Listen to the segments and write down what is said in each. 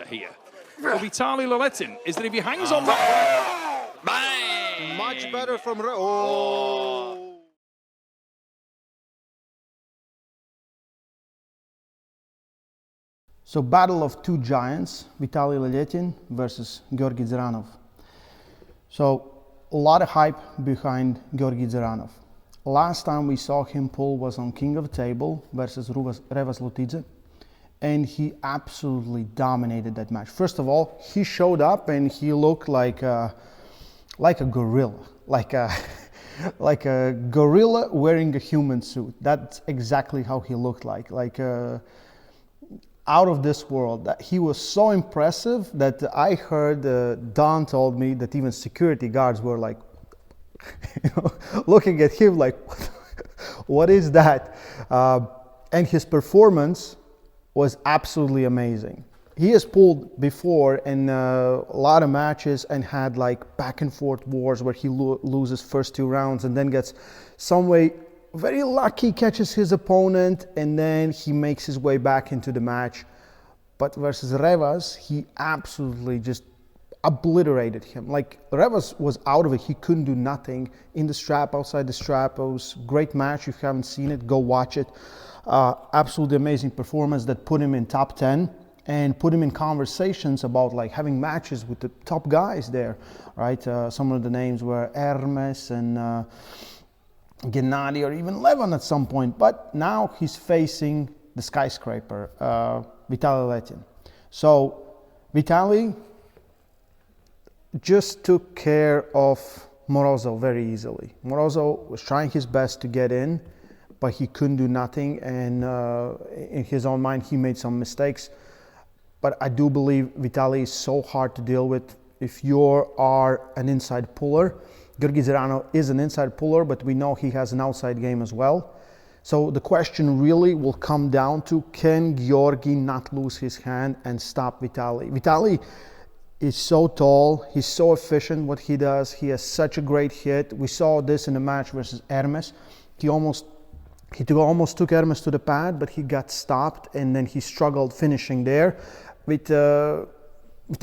here for Vitaly Leletin is that if he hangs on that... Bang! Much better from... Oh! So battle of two giants, Vitaly Leletin versus Georgi Zeranov. So a lot of hype behind Georgi Zeranov. Last time we saw him pull was on King of the Table versus Revas Lutidze, and he absolutely dominated that match. First of all, he showed up and he looked like a gorilla, like a gorilla wearing a human suit. That's exactly how he looked like out of this world. That he was so impressive that I heard Don told me that even security guards were like, looking at him like, what is that? And his performance was absolutely amazing. He has pulled before in a lot of matches and had like back and forth wars where he loses first 2 rounds and then gets some way very lucky, catches his opponent, and then he makes his way back into the match. But versus Revas, he absolutely just obliterated him. Like, Revas was out of it. He couldn't do nothing in the strap, outside the strap. It was a great match. If you haven't seen it, go watch it. Absolutely amazing performance that put him in top 10 and put him in conversations about like having matches with the top guys there, right? Some of the names were Hermes and Gennady or even Levin at some point, but now he's facing the skyscraper, Vitaly Leletin. So Vitaly just took care of Morozov very easily. Morozov was trying his best to get in, but he couldn't do nothing, and in his own mind he made some mistakes. But I do believe Vitaly is so hard to deal with if you are an inside puller. Georgi Zeranov is an inside puller, but we know he has an outside game as well. So the question really will come down to, can Georgi not lose his hand and stop Vitaly? Vitaly is so tall, he's so efficient what he does, he has such a great hit. We saw this in the match versus Hermes. He almost took Hermes to the pad, but he got stopped and then he struggled finishing there. With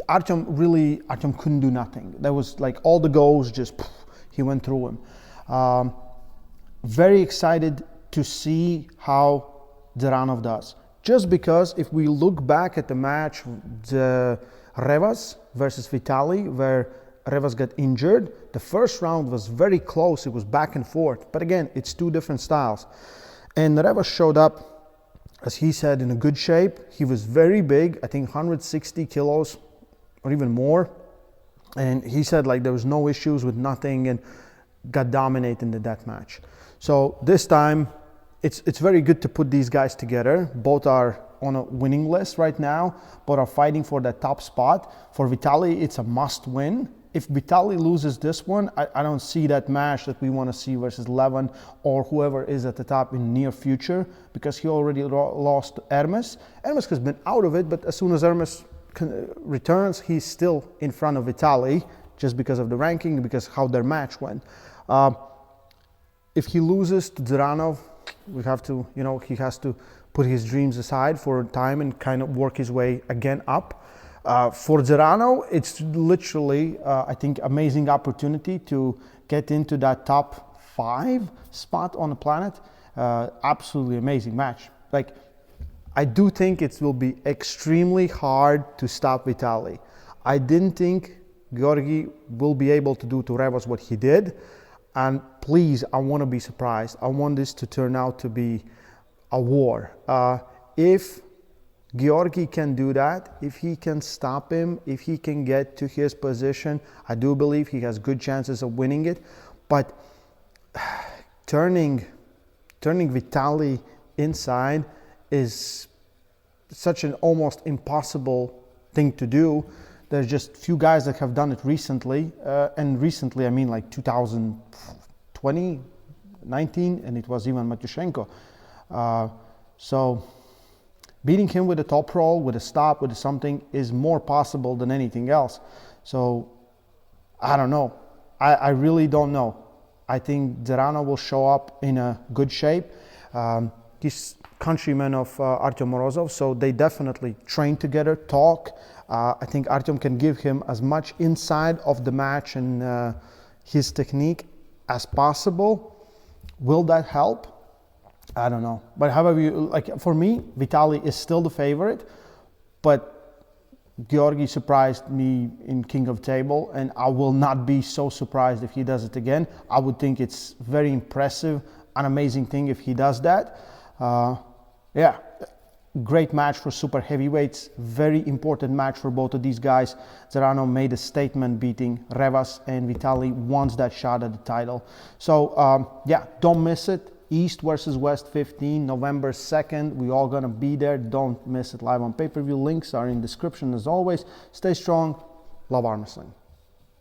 Artem, really, Artem couldn't do nothing. There was like all the goals just, he went through him. Very excited to see how Zeranov does. Just because if we look back at the match, the Revas versus Vitaly, where Revas got injured, the first round was very close. It was back and forth. But again, it's 2 different styles. And Revas showed up, as he said, in a good shape. He was very big, I think 160 kilos or even more. And he said like there was no issues with nothing and got dominated in that match. So this time, it's very good to put these guys together. Both are on a winning list right now, both are fighting for that top spot. For Vitaly, it's a must win. If Vitaly loses this one, I don't see that match that we want to see versus Levin or whoever is at the top in the near future, because he already lost Hermes. Hermes has been out of it, but as soon as Hermes returns, he's still in front of Vitaly just because of the ranking, because how their match went. If he loses to Zeranov, we have to, he has to put his dreams aside for a time and kind of work his way again up. For Zeranov, it's literally, I think, amazing opportunity to get into that top 5 spot on the planet. Absolutely amazing match. Like, I do think it will be extremely hard to stop Vitaly. I didn't think Georgi will be able to do to Revas what he did. And please, I want to be surprised. I want this to turn out to be a war. If Georgi can do that, if he can stop him, if he can get to his position, I do believe he has good chances of winning it. But turning Vitaly inside is such an almost impossible thing to do. There's just few guys that have done it recently, and recently I mean like 2020, 19, and it was Ivan Matyushenko. So beating him with a top roll, with a stop, with something is more possible than anything else. So I don't know. I really don't know. I think Zeranov will show up in a good shape. He's countryman of Artem Morozov, so they definitely train together, talk. I think Artem can give him as much inside of the match and his technique as possible. Will that help? I don't know. But however you, like, for me, Vitaly is still the favorite, but Georgi surprised me in King of Table, and I will not be so surprised if he does it again. I would think it's very impressive, an amazing thing if he does that. Yeah, great match for super heavyweights. Very important match for both of these guys. Zarano made a statement beating Revas, and Vitaly wants that shot at the title. So yeah, don't miss it. East versus West 15, November 2nd. We're all going to be there. Don't miss it live on pay-per-view. Links are in description as always. Stay strong. Love arm wrestling.